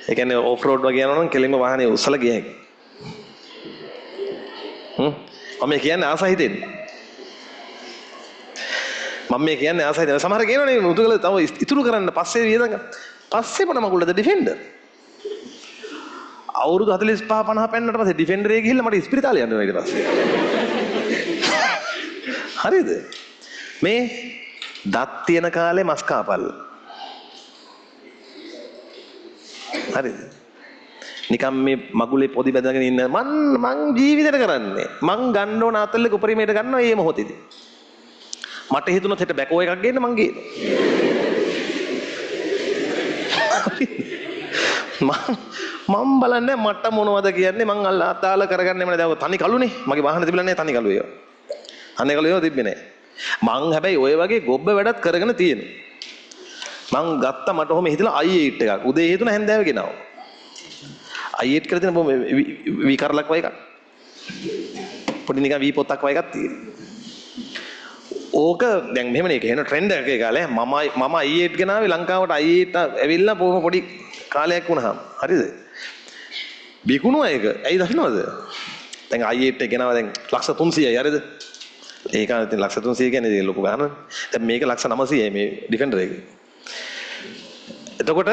ඒ කියන්නේ of road වගේ යනවා නම් කෙලින්ම වාහනේ උස්සලා ගිය හැකියි. මම කියන්නේ ආසයි හිතෙන්නේ. මම මේ කියන්නේ ආසයි හිතෙන්නේ. සමහර කියනවනේ මුතුගල තව ඉතුරු කරන්න පස්සේ වියදම් ගන්න. පස්සේ මොන මගුලද ඩිෆෙන්ඩර්. අවුරුදු 45 50 පෙන්නට පස්සේ ඩිෆෙන්ඩර් එකේ ගිහිල්ලා මට ඉස්පිරිතාලේ යන්න වෙනවා ඊට පස්සේ. හරිද? මේ දත් තියෙන කාලේ මස් කාපල්ල. හරිද? නිකම් මේ මගුලේ පොඩි බැඳගෙන ඉන්න මං ජීවිතේට කරන්නේ. මං ගන්න ඕන අතල්ලේ උපරිමයට ගන්නවා මේ මොහොතේදී. මට හිතුණොත් හෙට බැකෝ එකක් ගේන්න මං ගේනවා. මම බලන්නේ මට මොනවද කියන්නේ මං අතාල කරගන්නේ මම දැන් තනි කළුනේ. මගේ වාහනේ තිබිලා නැහැ තනි කළු ඒවා. අනේ කළු ඒවා තිබ්බේ නැහැ. මං හැබැයි ඔය වගේ ගොබ්බ වැඩත් කරගෙන තියෙනවා. මං ගත්ත මට ඔහොම හිතලා i8 එකක්. උදේ හේතුන හැන්දෑව ගෙනාවා. i8 කරලා තියෙන බොම වී කරලක් වගේ එකක්. පොඩි නිකන් වී පොත්තක් වගේ එකක් තියෙනවා. ඕක දැන් මෙහෙමනේ ඒක එන ට්‍රෙන්ඩ් එකක කාලේ මම i8 ගෙනාවේ ලංකාවට i8 ඇවිල්ලා බොහොම පොඩි කාලයක් වුණාම. හරිද? බිකුණුවා ඒක. ඇයි දන්නවද? දැන් i8 එක ගෙනාවා දැන් ලක්ෂ 300යි හරිද? ඒ කාලේ තියෙන ලක්ෂ 300 කියන්නේ ලොකු ගානක්. දැන් මේක ලක්ෂ 900යි මේ ඩිෆෙන්ඩර් එක. එතකොට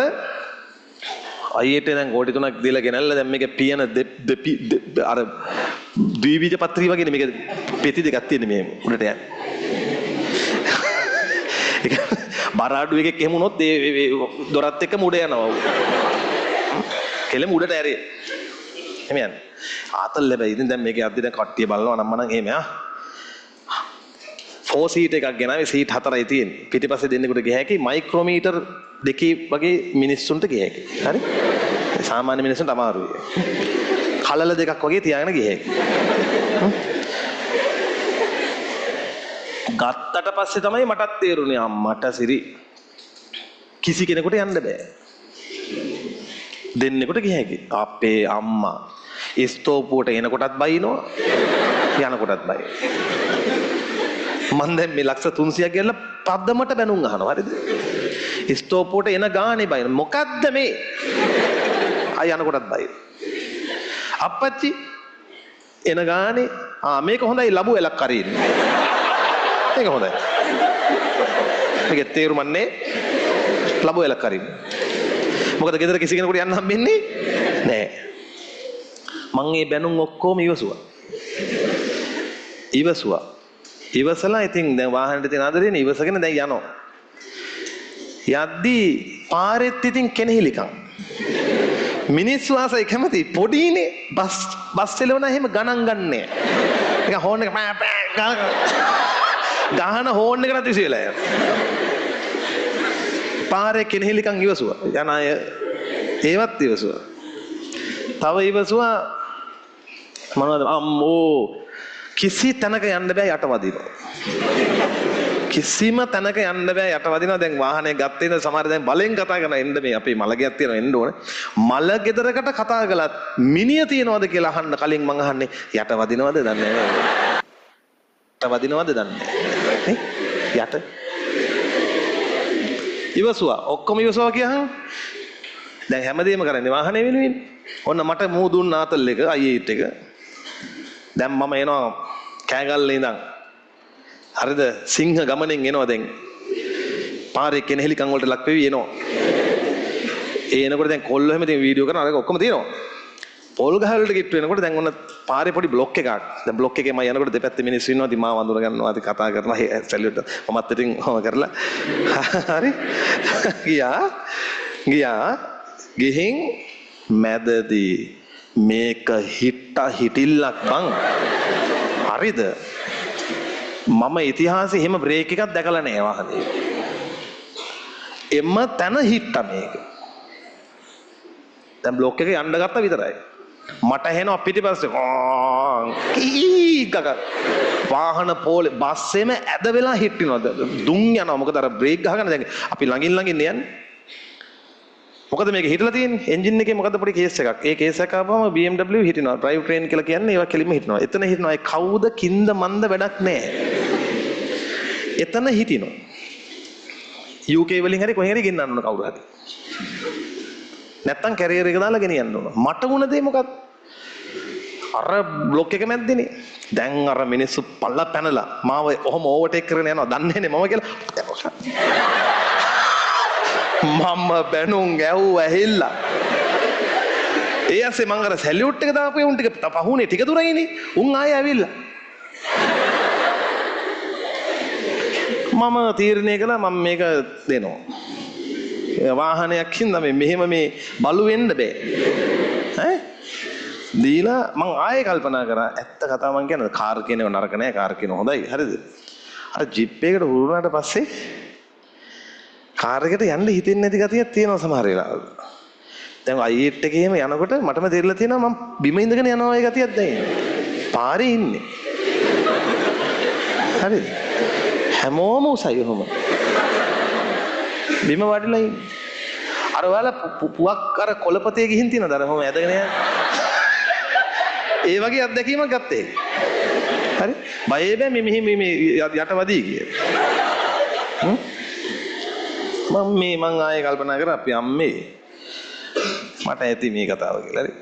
i8 දැන් කෝටි 3ක් දීලා ගෙනල්ලා දැන් මේක පියන අර ද්විබීජ පත්‍රී වගේ නේ මේක පෙති දෙකක් තියෙන මේ උඩට යන්නේ. ඒක බරාඩු එකක් එහෙම වුණොත් ඒ දොරත් එක්කම උඩ යනවා. කෙලෙම උඩට ඇරේ. එහෙම යන්නේ. ආතල් ලැබෙයි. ඉතින් දැන් මේකේ අද්දි දැන් කට්ටිය බලනවා නම් මනම් එහෙම 4 සීට් එකක් ගෙනාවේ සීට් 4යි තියෙන්නේ. පිටිපස්සේ දෙන්නෙකුට ගිය හැකි මයික්‍රෝමීටර් දෙකේ වගේ මිනිස්සුන්ට ගිය හැකි. හරි? සාමාන්‍ය මිනිස්සුන්ට අමාරුයි. කලල දෙකක් වගේ තියාගෙන ගිය හැකි. ගත්තට පස්සේ තමයි මටත් තේරුනේ අම්මට සිරි කිසි කෙනෙකුට යන්න බෑ. දෙන්නෙකුට ගිය හැකි. අපේ අම්මා ස්තෝපුවට එනකොටත් බයිනවා යනකොටත් බයි. මන් දැන් මේ ලක්ෂ 300ක් ගෙනලා පද්දමට බැනුම් අහනවා හරිද? ස්තෝපුවට එන ගානේ බයි. මොකද්ද මේ? අය යනකොටත් බයි. අප්පච්චි එන ගානේ මේක හොඳයි ලැබු එලක් කරින්නේ. මේක හොඳයි. මේක තේරුම්න්නේ ලැබු එලක් කරින්නේ. මොකද ගෙදර කිසි කෙනෙකුට යන්න හම්බෙන්නේ නැහැ. මං මේ බැනුම් ඔක්කොම ඉවසුවා. ඉවසලා ඉතින් දැන් වාහනේට තියෙන ආදරේනේ ඉවසගෙන දැන් යනවා. යද්දී පාරෙත් ඉතින් කෙනෙහිලිකම්. මිනිස්සු ආසයි කැමති පොඩිනේ බස් එලවන හැම ගණන් ගන්නෑ. නිකන් හෝන් එක ගහන හෝන් එකකට විසි වෙලා යනවා. පාරේ කෙනෙහිලිකම් ඉවසුවා. යන අය ඒවත් ඉවසුවා. තව ඉවසුවා මොනවද අම්මෝ කිසි තැනක යන්න බෑ යට වදිනවා. කිසිම තැනක යන්න බෑ යට වදිනවා. දැන් වාහනේ ගත්තේ ඉඳන් සමහර දැන් බලෙන් කතා කරන එන්න මේ අපේ මලගයක් තියෙනවා එන්න ඕනේ. මල ගෙදරකට කතා කළත් මිනිය තියනවද කියලා අහන්න කලින් මං අහන්නේ යට වදිනවද දන්නේ නැහැ. යට වදිනවද දන්නේ නැහැ. යට ඉවසුවා ඔක්කොම ඉවසුවා කියහන් දැන් හැමදේම කරන්නේ වාහනේ වෙනුවෙන්. ඔන්න මට මූ දුන්න ආතල් එක i8 එක. දැන් මම එනවා කෑගල්ලේ ඉඳන් හරිද සිංහ ගමනෙන් එනවා දැන් පාරේ කෙනෙහිලිකම් වලට ලක් වෙවි එනවා. ඒ එනකොට දැන් කොල්ලෝ හැම තියෙන වීඩියෝ කරනවා අරක ඔක්කොම තියෙනවා. පොල් ගහ වලට කිට්ටු වෙනකොට දැන් ඔන්න පාරේ පොඩි බ්ලොක් එකක්. දැන් බ්ලොක් එකේ මම යනකොට දෙපැත්තේ මිනිස්සු ඉන්නවා. ඉතින් මාව වඳුර ගන්නවා. ඉතින් කතා කරනවා. සැලියුට් මමත් ඉතින් ඔහොම කරලා හරි ගියා ගිහින් මැදදී මේක හිටිල්ලක් බං. හරිද? මම ඉතිහාසයේ එහෙම බ්‍රේක් එකක් දැකලා නැහැ වාහනේ. එම්ම තන හිට්ටා මේක. දැන් බ්ලොක් එකේ යන්න ගත්තා විතරයි. මට එනවා පිටිපස්සේ කීකක වාහන පොලේ බස් එකෙම ඇද වෙලා හිටිනවා. දුම් යනවා. මොකද අර බ්‍රේක් ගහගෙන දැන් අපි ළඟින් යන්නේ. මොකද මේක හිටලා තියෙන්නේ එන්ජින් එකේ මොකද පොඩි කේස් එකක්. ඒ කේස් එක ආපුවම BMW හිටිනවා. ඩ්‍රයිව් ට්‍රේන් කියලා කියන්නේ ඒවා කෙලින්ම හිටිනවා. එතන හිටිනවා. ඒ කවුද කින්ද මන්ද වැඩක් නැහැ. එතන හිටිනවා. UK වලින් හරි කොහෙන් හරි ගෙන්නන්න ඕන කවුරු හරි. නැත්තම් කැරියර් එක දාලා ගෙනියන්න ඕන. මට වුණ දේ මොකක්ද? අර බ්ලොක් එක මැද්දේනේ. දැන් අර මිනිස්සු පල්ලා පැනලා මාව ඔහොම ඕවර්ටේක් කරගෙන යනවා. දන්නේ නේ මම කියලා. මම බැනුම් ගැව් ඇහිල්ලා. ඒ ඇස්සේ මං අර සැලියුට් එක දාපු උන් ටික පහුනේ ටික දුරයිනේ. උන් ආයෙ ඇවිල්ලා. මම තීරණය කළා මම මේක දෙනවා. වාහනයක් හින්දා මෙහෙම මේ බලු වෙන්න බෑ. ඈ දීලා මං ආයෙ කල්පනා කරා ඇත්ත කතාව මං කියන්නේ කාර් කියනව නරක නෑ කාර් කියනව හොඳයි හරිද? අර ජිප් එකකට හුරුනාට පස්සේ කාර් එකට යන්න හිතෙන්නේ නැති ගතියක් තියෙනවා සමහර වෙලාවල්. දැන් i8 එකේම යනකොට මටම තේරිලා තියෙනවා මම බිම ඉඳගෙන යනවා ඒ ගතියක් දැනෙන්නේ. පාරේ ඉන්නේ. හරිද? හැමෝම උසයි ඔහොම. බිම වඩලා ඉන්නේ. අර ඔයාලා පුවක් අර කොළපතේ ගිහින් තියෙනවද අර ඔහොම ඇදගෙන යන්නේ? ඒ වගේ අත්දැකීමක් ගත්තේ. හරි? බය බෑ මේ යටවදී කිය. මම ආයෙ කල්පනා කරා අපි අම්මේ මට ඇති මේ කතාව කියලා. හරි?